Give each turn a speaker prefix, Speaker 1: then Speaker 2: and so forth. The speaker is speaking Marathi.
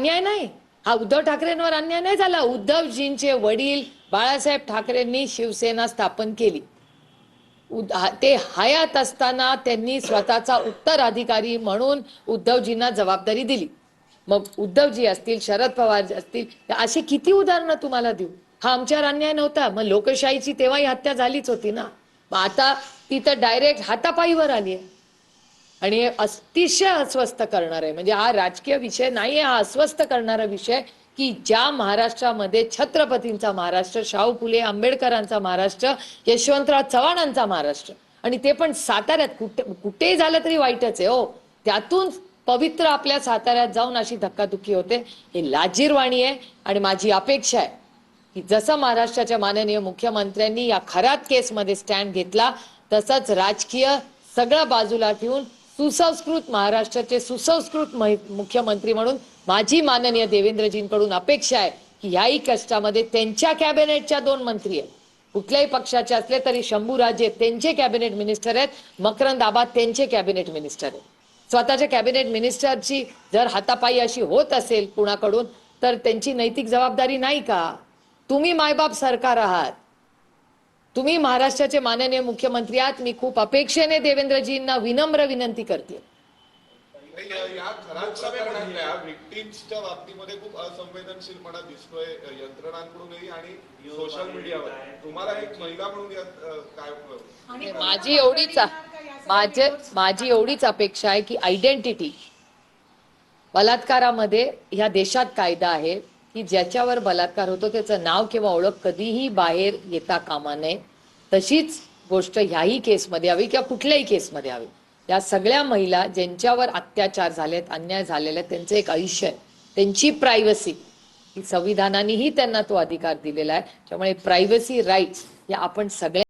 Speaker 1: अन्याय नाही, हा उद्धव ठाकरेंवर अन्याय नाही झाला। उद्धवजींचे वडील बाळासाहेब ठाकरेंनी शिवसेना स्थापन केली। ते हयात असताना त्यांनी स्वतःचा उत्तराधिकारी म्हणून उद्धवजींना जबाबदारी दिली। मग उद्धवजी असतील, शरद पवार असतील, अशी किती उदाहरणं तुम्हाला देऊ? हा आमच्यावर अन्याय नव्हता? मग लोकशाहीची तेव्हाही हत्या झालीच होती ना। मग आता ती तर डायरेक्ट हातापायीवर आली आहे आणि अतिशय अस्वस्थ करणार आहे। म्हणजे हा राजकीय विषय नाहीये, हा अस्वस्थ करणारा विषय की ज्या महाराष्ट्रामध्ये छत्रपतींचा महाराष्ट्र, शाहू फुले आंबेडकरांचा महाराष्ट्र, यशवंतराव चव्हाणांचा महाराष्ट्र, आणि ते पण साताऱ्यात, कुठेही झालं तरी वाईटच आहे हो, त्यातून पवित्र आपल्या साताऱ्यात जाऊन अशी धक्काधुक्की होते, हे लाजिरवाणी आहे। आणि माझी अपेक्षा आहे की जसं महाराष्ट्राच्या माननीय मुख्यमंत्र्यांनी या खरात केसमध्ये स्टँड घेतला, तसंच राजकीय सगळं बाजूला ठेवून सुसंस्कृत महाराष्ट्राचे सुसंस्कृत मुख्यमंत्री म्हणून माझी माननीय देवेंद्रजींकडून अपेक्षा आहे की ह्याही कष्टामध्ये त्यांच्या कॅबिनेटच्या 2 मंत्री आहेत, कुठल्याही पक्षाचे असले तरी शंभूराजे त्यांचे कॅबिनेट मिनिस्टर आहेत, मकरंद आबा त्यांचे कॅबिनेट मिनिस्टर आहेत। स्वतःच्या कॅबिनेट मिनिस्टरची जर हातापायी अशी होत असेल कुणाकडून, तर त्यांची नैतिक जबाबदारी नाही का? तुम्ही मायबाप सरकार आहात, तुम्ही महाराष्ट्राचे माननीय मुख्यमंत्री आहात। मी खूप अपेक्षेने देवेंद्रजींना विनम्र विनंती करते।
Speaker 2: या खराब प्रकरणातल्या विक्टिम्सच्या बाबतीमध्ये खूप असंवेदनशीलपणा दिसतोय यंत्रणांकडूनही आणि सोशल मीडियावर। तुम्हाला एक महिला म्हणून काय
Speaker 1: माझी एवढीच अपेक्षा आहे की आयडेंटिटी, बलात्कारामध्ये ह्या देशात कायदा आहे की ज्याच्यावर बलात्कार होतो त्याचं नाव किंवा ओळख कधीही बाहेर येता कामा नये। तशीच गोष्ट ह्याही केसमध्ये हवी किंवा कुठल्याही केसमध्ये हवी। या सगळ्या महिला ज्यांच्यावर अत्याचार झालेत, अन्याय झालेले, त्यांचं एक आयुष्य आहे, त्यांची प्रायव्हसी ही संविधानानेही त्यांना तो अधिकार दिलेला आहे। त्यामुळे प्रायव्हसी राईट्स या आपण सगळ्या